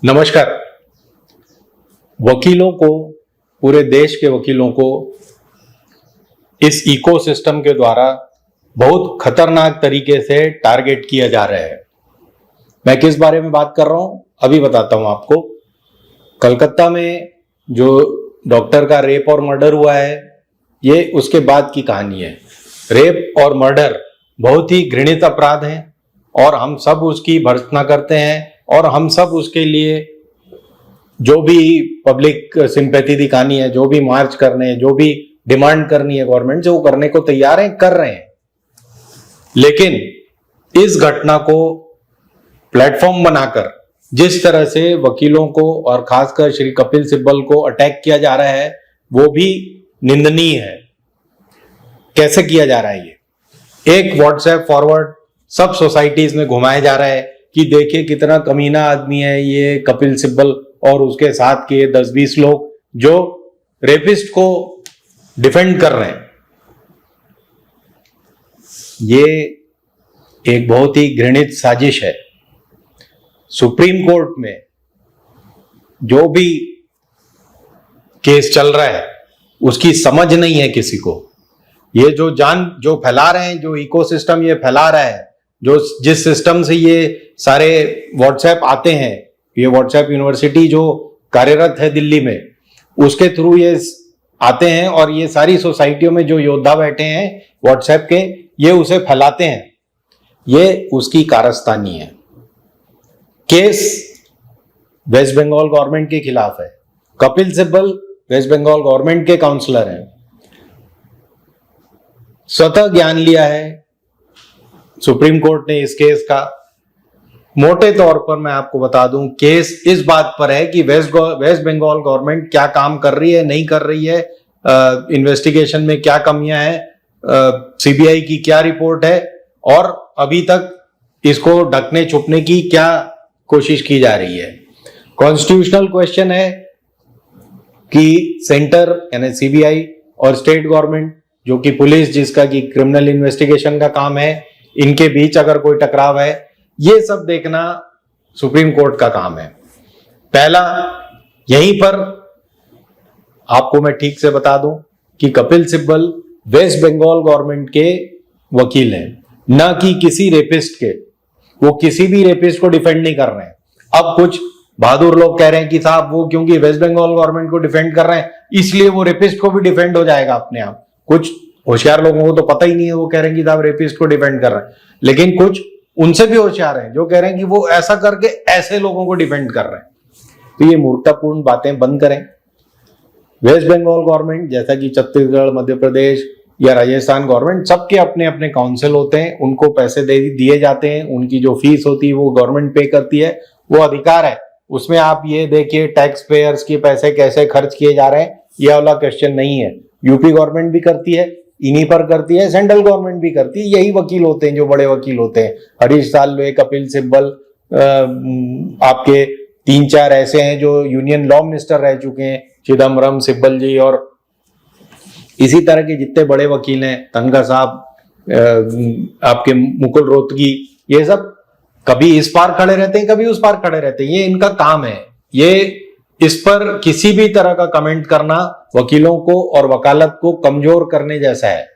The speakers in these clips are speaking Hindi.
नमस्कार। वकीलों को, पूरे देश के वकीलों को इस इकोसिस्टम के द्वारा बहुत खतरनाक तरीके से टारगेट किया जा रहा है। मैं किस बारे में बात कर रहा हूं अभी बताता हूं आपको। कलकत्ता में जो डॉक्टर का रेप और मर्डर हुआ है, ये उसके बाद की कहानी है। रेप और मर्डर बहुत ही घृणित अपराध हैं और हम सब उसकी भर्त्सना करते हैं और हम सब उसके लिए जो भी पब्लिक सिंपैथी दिखानी है, जो भी मार्च करने हैं, जो भी डिमांड करनी है गवर्नमेंट से, वो करने को तैयार हैं, कर रहे हैं। लेकिन इस घटना को प्लेटफॉर्म बनाकर जिस तरह से वकीलों को और खासकर श्री कपिल सिब्बल को अटैक किया जा रहा है, वो भी निंदनीय है। कैसे किया जा रहा है ये? एक व्हाट्सएप फॉरवर्ड सब सोसाइटीज में घुमाया जा रहा है कि देखिए कितना कमीना आदमी है ये कपिल सिब्बल और उसके साथ के 10-20 लोग जो रेपिस्ट को डिफेंड कर रहे हैं। ये एक बहुत ही घृणित साजिश है। सुप्रीम कोर्ट में जो भी केस चल रहा है उसकी समझ नहीं है किसी को। ये जो फैला रहे हैं, जो इकोसिस्टम ये फैला रहा है, जिस सिस्टम से ये सारे व्हाट्सएप आते हैं, ये व्हाट्सएप यूनिवर्सिटी जो कार्यरत है दिल्ली में, उसके थ्रू ये आते हैं और ये सारी सोसाइटियों में जो योद्धा बैठे हैं व्हाट्सएप के, ये उसे फैलाते हैं। ये उसकी कारस्तानी है। केस वेस्ट बंगाल गवर्नमेंट के खिलाफ है। कपिल सिब्बल वेस्ट बंगाल गवर्नमेंट के काउंसलर हैं। स्वतः ज्ञान लिया है सुप्रीम कोर्ट ने इस केस का। मोटे तौर पर मैं आपको बता दूं, केस इस बात पर है कि वेस्ट बंगाल गवर्नमेंट क्या काम कर रही है, नहीं कर रही है, इन्वेस्टिगेशन में क्या कमियां हैं, सीबीआई की क्या रिपोर्ट है और अभी तक इसको ढकने छुपने की क्या कोशिश की जा रही है। कॉन्स्टिट्यूशनल क्वेश्चन है कि सेंटर यानी सीबीआई और स्टेट गवर्नमेंट जो कि पुलिस, जिसका कि क्रिमिनल इन्वेस्टिगेशन का काम है, इनके बीच अगर कोई टकराव है, ये सब देखना सुप्रीम कोर्ट का काम है। पहला, यहीं पर आपको मैं ठीक से बता दूं कि कपिल सिब्बल वेस्ट बंगाल गवर्नमेंट के वकील हैं, न कि किसी रेपिस्ट के। वो किसी भी रेपिस्ट को डिफेंड नहीं कर रहे हैं। अब कुछ बहादुर लोग कह रहे हैं कि साहब वो क्योंकि वेस्ट बंगाल गवर्नमेंट को डिफेंड कर रहे हैं इसलिए वो रेपिस्ट को भी डिफेंड हो जाएगा अपने आप। कुछ होशियार लोगों को तो पता ही नहीं है, वो कह रहे हैं कि साहब रेपिस्ट को डिफेंड कर रहे हैं। लेकिन कुछ उनसे भी होशियार हैं जो कह रहे हैं कि वो ऐसा करके ऐसे लोगों को डिफेंड कर रहे हैं। तो ये मूर्खतापूर्ण बातें बंद करें। वेस्ट बंगाल गवर्नमेंट, जैसा कि छत्तीसगढ़, मध्य प्रदेश या राजस्थान गवर्नमेंट, सबके अपने अपने काउंसिल होते हैं, उनको पैसे दिए जाते हैं, उनकी जो फीस होती है वो गवर्नमेंट पे करती है, वो अधिकार है। उसमें आप ये देखिए टैक्स पेयर्स के पैसे कैसे खर्च किए जा रहे हैं, यह वाला क्वेश्चन नहीं है। यूपी गवर्नमेंट भी करती है, इन्हीं पर करती है, सेंट्रल गवर्नमेंट भी करती है। यही वकील होते हैं जो बड़े वकील होते हैं। हरीश साल्वे, कपिल सिब्बल, आपके 3-4 ऐसे हैं जो यूनियन लॉ मिनिस्टर रह चुके हैं, चिदम्बरम, सिब्बल जी, और इसी तरह के जितने बड़े वकील हैं, तनखा साहब, आपके मुकुल रोहतगी, ये सब कभी इस पार खड़े रहते हैं, कभी उस पार खड़े रहते हैं। ये इनका काम है। ये इस पर किसी भी तरह का कमेंट करना वकीलों को और वकालत को कमजोर करने जैसा है।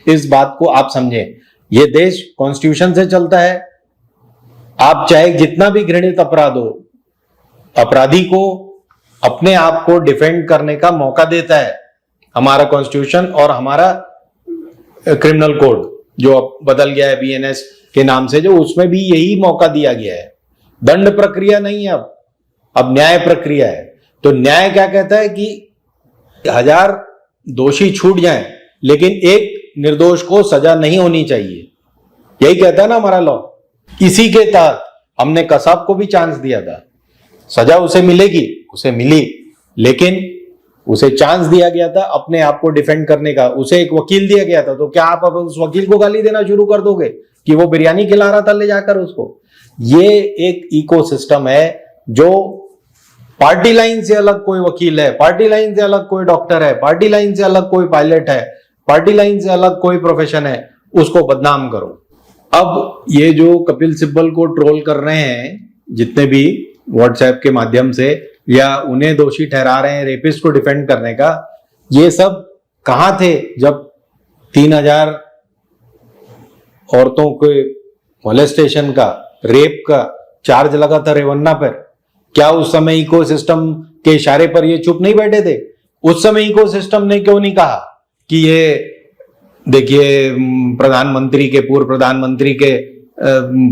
इस बात को आप समझें। ये देश कॉन्स्टिट्यूशन से चलता है। आप चाहे जितना भी घृणित अपराध हो, अपराधी को अपने आप को डिफेंड करने का मौका देता है हमारा कॉन्स्टिट्यूशन और हमारा क्रिमिनल कोड जो अब बदल गया है बीएनएस के नाम से, जो उसमें भी यही मौका दिया गया है। दंड प्रक्रिया नहीं है, अब न्याय प्रक्रिया है। तो न्याय क्या कहता है कि 1000 दोषी छूट जाएं, लेकिन एक निर्दोष को सजा नहीं होनी चाहिए। यही कहता है ना हमारा लॉ। इसी के तहत हमने कसाब को भी चांस दिया था। सजा उसे मिलेगी, उसे मिली, लेकिन उसे चांस दिया गया था अपने आप को डिफेंड करने का। उसे एक वकील दिया गया था। तो क्या आप अब उस वकील को गाली देना शुरू कर दोगे कि वो बिरयानी खिला रहा था ले जाकर उसको? ये एक इकोसिस्टम है जो पार्टी लाइन से अलग कोई वकील है, पार्टी लाइन से अलग कोई डॉक्टर है, पार्टी लाइन से अलग कोई पायलट है, पार्टी लाइन से अलग कोई प्रोफेशन है, उसको बदनाम करो। अब ये जो कपिल सिब्बल को ट्रोल कर रहे हैं जितने भी, व्हाट्सएप के माध्यम से, या उन्हें दोषी ठहरा रहे हैं रेपिस्ट को डिफेंड करने का, ये सब कहां थे जब 3000 औरतों के मोलेस्टेशन का, रेप का चार्ज लगा था रेवन्ना पर? क्या उस समय इकोसिस्टम के इशारे पर ये चुप नहीं बैठे थे? उस समय इकोसिस्टम ने क्यों नहीं कहा कि ये देखिए प्रधानमंत्री के, पूर्व प्रधानमंत्री के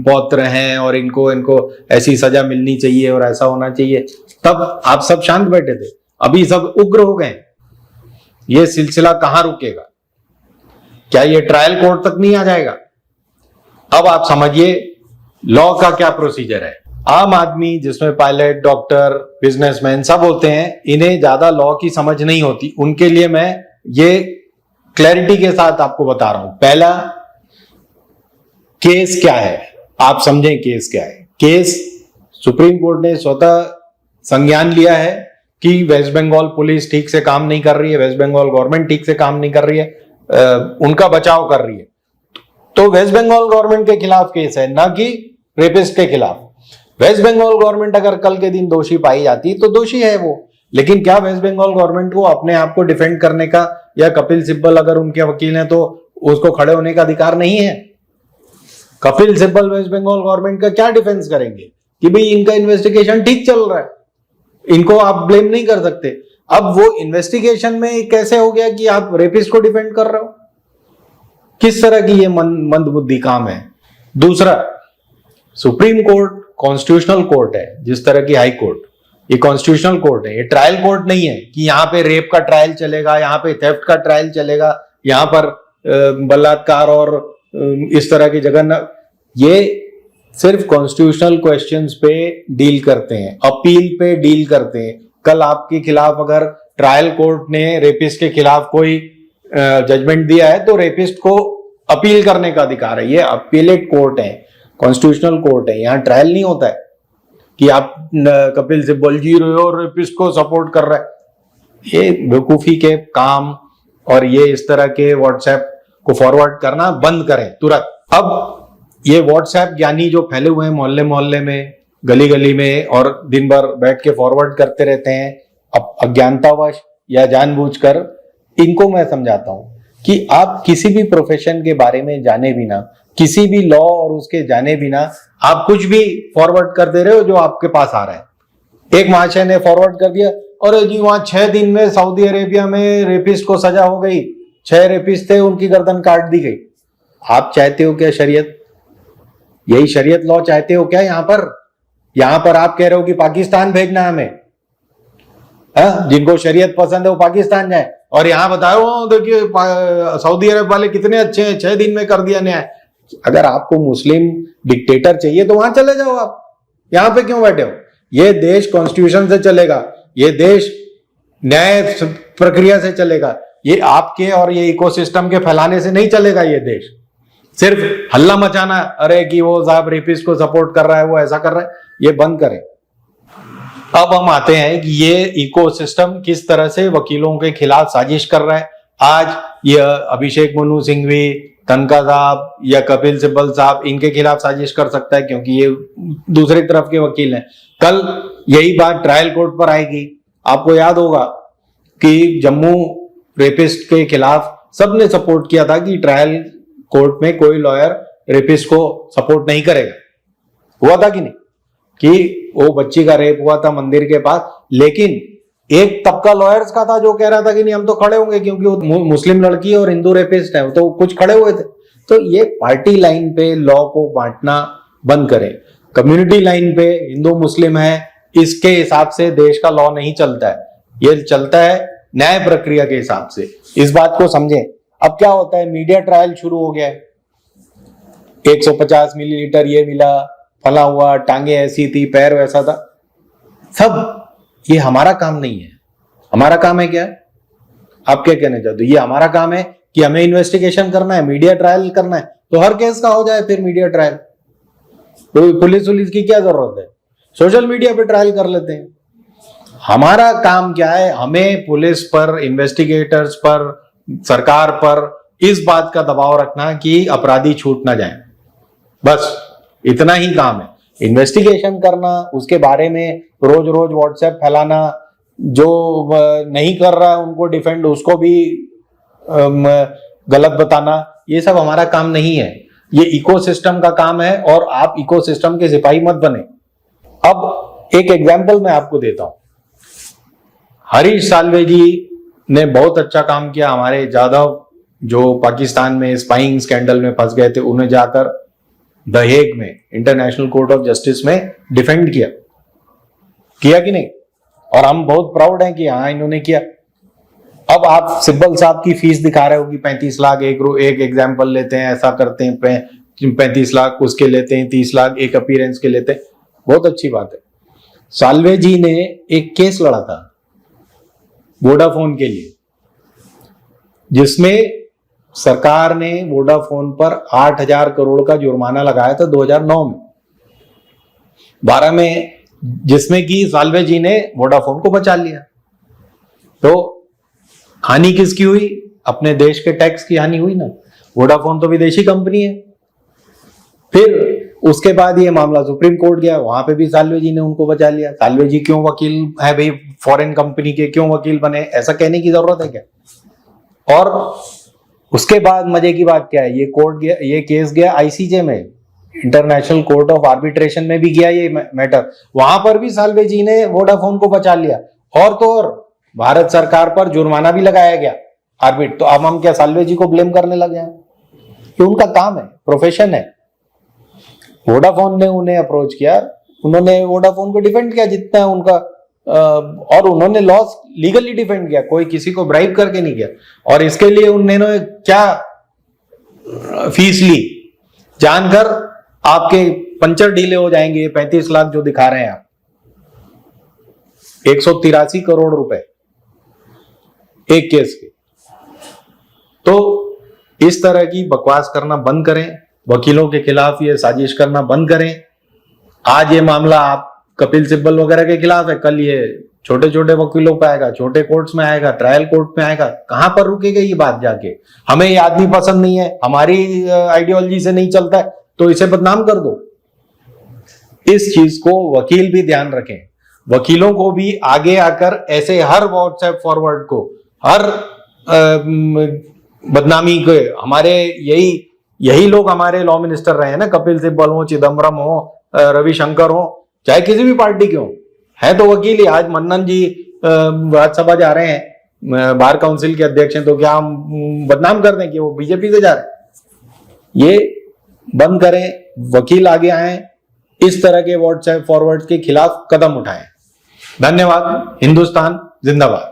पौत्र हैं और इनको ऐसी सजा मिलनी चाहिए और ऐसा होना चाहिए? तब आप सब शांत बैठे थे। अभी सब उग्र हो गए। ये सिलसिला कहां रुकेगा? क्या ये ट्रायल कोर्ट तक नहीं आ जाएगा? अब आप समझिए लॉ का क्या प्रोसीजर है। आम आदमी, जिसमें पायलट, डॉक्टर, बिजनेसमैन सब होते हैं, इन्हें ज्यादा लॉ की समझ नहीं होती। उनके लिए मैं ये क्लैरिटी के साथ आपको बता रहा हूं। पहला, केस क्या है, आप समझें केस क्या है। केस सुप्रीम कोर्ट ने स्वतः संज्ञान लिया है कि वेस्ट बंगाल पुलिस ठीक से काम नहीं कर रही है, वेस्ट बंगाल गवर्नमेंट ठीक से काम नहीं कर रही है, उनका बचाव कर रही है। तो वेस्ट बंगाल गवर्नमेंट के खिलाफ केस है, ना कि रेपिस्ट के खिलाफ। वेस्ट बंगाल गवर्नमेंट अगर कल के दिन दोषी पाई जाती तो दोषी है वो, लेकिन क्या वेस्ट बंगाल गवर्नमेंट को अपने आप को डिफेंड करने का, या कपिल सिब्बल अगर उनके वकील हैं तो उसको खड़े होने का अधिकार नहीं है? कपिल सिब्बल वेस्ट बंगाल गवर्नमेंट का क्या डिफेंस करेंगे कि भाई इनका इन्वेस्टिगेशन ठीक चल रहा है, इनको आप ब्लेम नहीं कर सकते। अब वो इन्वेस्टिगेशन में कैसे हो गया कि आप रेपिस्ट को डिफेंड कर रहे हो? किस तरह की ये मंदबुद्धि काम है। दूसरा, सुप्रीम कोर्ट कॉन्स्टिट्यूशनल कोर्ट है, जिस तरह की हाई कोर्ट, ये कॉन्स्टिट्यूशनल कोर्ट है, ये ट्रायल कोर्ट नहीं है कि यहाँ पे रेप का ट्रायल चलेगा, यहाँ पे थेफ्ट का ट्रायल चलेगा, यहाँ पर बलात्कार और इस तरह की जगह न। ये सिर्फ कॉन्स्टिट्यूशनल क्वेश्चंस पे डील करते हैं, अपील पे डील करते हैं। कल आपके खिलाफ अगर ट्रायल कोर्ट ने रेपिस्ट के खिलाफ कोई जजमेंट दिया है तो रेपिस्ट को अपील करने का अधिकार है। ये अपीलेट कोर्ट है, कॉन्स्टिट्यूशनल कोर्ट है, यहाँ ट्रायल नहीं होता है कि आप कपिल सिब्बल जी रहे हो और रेपिस्ट को सपोर्ट कर रहा है। ये बेवकूफी के काम और ये इस तरह के व्हाट्सएप को फॉरवर्ड करना बंद करें तुरंत। अब ये व्हाट्सएप ज्ञानी जो फैले हुए हैं मोहल्ले मोहल्ले में, गली गली में, और दिन भर बैठ के फॉरवर्ड करते रहते हैं, अब अज्ञानतावश या जानबूझकर, इनको मैं समझाता हूं कि आप किसी भी प्रोफेशन के बारे में जाने बिना, किसी भी लॉ और उसके जाने बिना आप कुछ भी फॉरवर्ड कर दे रहे हो जो आपके पास आ रहा है। एक महाशय ने फॉरवर्ड कर दिया, और जी वहां 6 दिन में सऊदी अरेबिया में रेपिस्ट को सजा हो गई, 6 रेपिस्ट थे, उनकी गर्दन काट दी गई। आप चाहते हो क्या शरीयत? यही शरीयत लॉ चाहते हो क्या? यहां पर आप कह रहे हो कि पाकिस्तान भेजना है हमें, जिनको शरीयत पसंद है वो पाकिस्तान जाए, और यहां बताओ देखिए सऊदी अरब वाले कितने अच्छे हैं, 6 दिन में कर दिया न्याय। अगर आपको मुस्लिम डिक्टेटर चाहिए तो वहां चले जाओ, आप यहां पे क्यों बैठे हो? ये देश कॉन्स्टिट्यूशन से चलेगा, ये देश न्याय प्रक्रिया से चलेगा, ये आपके और ये इकोसिस्टम के फैलाने से नहीं चलेगा। ये देश सिर्फ हल्ला मचाना, अरे कि वो साहब रेपिस्ट को सपोर्ट कर रहा है, वो ऐसा कर रहा है, ये बंद करें। अब हम आते हैं कि ये इकोसिस्टम किस तरह से वकीलों के खिलाफ साजिश कर रहा है। आज ये अभिषेक मनु सिंघवी, तनखा साहब या कपिल सिब्बल साहब, इनके खिलाफ साजिश कर सकता है क्योंकि ये दूसरी तरफ के वकील हैं। कल यही बात ट्रायल कोर्ट पर आएगी। आपको याद होगा कि जम्मू रेपिस्ट के खिलाफ सबने सपोर्ट किया था कि ट्रायल कोर्ट में कोई लॉयर रेपिस्ट को सपोर्ट नहीं करेगा। हुआ था कि नहीं, कि वो बच्ची का रेप हुआ था मंदिर के पास, लेकिन एक तबका लॉयर्स का था जो कह रहा था कि नहीं हम तो खड़े होंगे क्योंकि वो मुस्लिम लड़की और हिंदू रेपिस्ट है, तो कुछ खड़े हुए थे। तो ये पार्टी लाइन पे लॉ को बांटना बंद करें। कम्युनिटी लाइन पे हिंदू मुस्लिम है, इसके हिसाब से देश का लॉ नहीं चलता है, ये चलता है न्याय प्रक्रिया के हिसाब से। इस बात को समझें। अब क्या होता है, मीडिया ट्रायल शुरू हो गया है, 150 मिलीलीटर ये मिला, फला हुआ, टांगे ऐसी थी, पैर वैसा था, सब ये हमारा काम नहीं है। हमारा काम है क्या? आप क्या कहना चाहते हो? ये हमारा काम है कि हमें इन्वेस्टिगेशन करना है, मीडिया ट्रायल करना है, तो हर केस का हो जाए फिर मीडिया ट्रायल। तो पुलिस की क्या जरूरत है? सोशल मीडिया पे ट्रायल कर लेते हैं। हमारा काम क्या है? हमें पुलिस पर, इन्वेस्टिगेटर्स पर, सरकार पर इस बात का दबाव रखना कि अपराधी छूट ना जाए, बस इतना ही काम है। इन्वेस्टिगेशन करना, उसके बारे में रोज रोज व्हाट्सएप फैलाना, जो नहीं कर रहा है उनको डिफेंड, उसको भी गलत बताना, ये सब हमारा काम नहीं है। ये इकोसिस्टम का काम है और आप इकोसिस्टम के सिपाही मत बने। अब एक एग्जांपल मैं आपको देता हूं। हरीश साल्वे जी ने बहुत अच्छा काम किया। हमारे जाधव जो पाकिस्तान में स्पाइंग स्कैंडल में फंस गए थे, उन्हें जाकर द हेग में इंटरनेशनल कोर्ट ऑफ जस्टिस में डिफेंड किया कि नहीं? और हम बहुत प्राउड हैं कि हाँ इन्होंने किया। अब आप सिब्बल साहब की फीस दिखा रहे हो कि 35 लाख एक एग्जाम्पल लेते हैं, ऐसा करते हैं, 35 लाख उसके लेते हैं, 30 लाख एक अपीयरेंस के लेते हैं। बहुत अच्छी बात है। साल्वे जी ने एक केस लड़ा था वोडाफोन के लिए, जिसमें सरकार ने वोडाफोन पर 8,000 करोड़ का जुर्माना लगाया था 2009 में 12 में, जिसमें कि साल्वे जी ने वोडाफोन को बचा लिया। तो हानि किसकी हुई? अपने देश के टैक्स की हानि हुई ना। वोडाफोन तो विदेशी कंपनी है। फिर उसके बाद ये मामला सुप्रीम कोर्ट गया, वहां पे भी साल्वे जी ने उनको बचा लिया। साल्वे जी क्यों वकील है भाई? फॉरेन कंपनी के क्यों वकील बने? ऐसा कहने की जरूरत है क्या? और उसके बाद मजे की बात क्या है, ये केस गया आईसीजे में, इंटरनेशनल कोर्ट ऑफ आर्बिट्रेशन में भी गया ये मैटर। वहां पर भी साल्वे जी ने वोडाफोन को बचा लिया। और तो और भारत सरकार पर जुर्माना भी लगाया गया आर्बिट। तो अब हम क्या साल्वे जी को ब्लेम करने लगे हैं? ये उनका काम है, प्रोफेशन है। वोडाफोन ने उन्हें अप्रोच किया, उन्होंने वोडाफोन को डिफेंड किया जितना उनका, और उन्होंने लॉस लीगली डिफेंड किया, कोई किसी को ब्राइब करके नहीं किया। और इसके लिए उन्होंने क्या फीस ली, जानकर आपके पंचर ढीले हो जाएंगे। 35 लाख जो दिखा रहे हैं आप, 183 करोड़ रुपए एक केस के। तो इस तरह की बकवास करना बंद करें, वकीलों के खिलाफ ये साजिश करना बंद करें। आज ये मामला आप कपिल सिब्बल वगैरह के खिलाफ है, कल ये छोटे छोटे वकीलों पे आएगा, छोटे कोर्ट्स में आएगा, ट्रायल कोर्ट में आएगा। कहां पर रुकेगा ये बात जाके? हमें ये आदमी पसंद नहीं है, हमारी आइडियोलॉजी से नहीं चलता है, तो इसे बदनाम कर दो। इस चीज को वकील भी ध्यान रखें। वकीलों को भी आगे आकर ऐसे हर व्हाट्सएप फॉरवर्ड को, हर बदनामी के, हमारे यही लोग हमारे लॉ मिनिस्टर रहे हैं ना, कपिल सिब्बल हो, चिदम्बरम हो, रविशंकर हो, चाहे किसी भी पार्टी के हो, है तो वकील ही। आज मन्नन जी राज्यसभा जा रहे हैं, बार काउंसिल के अध्यक्ष हैं, तो क्या हम बदनाम कर दें कि वो बीजेपी से जा रहे हैं? ये बंद करें, वकील आगे आए, इस तरह के व्हाट्सएप फॉरवर्ड के खिलाफ कदम उठाएं। धन्यवाद। हिंदुस्तान जिंदाबाद।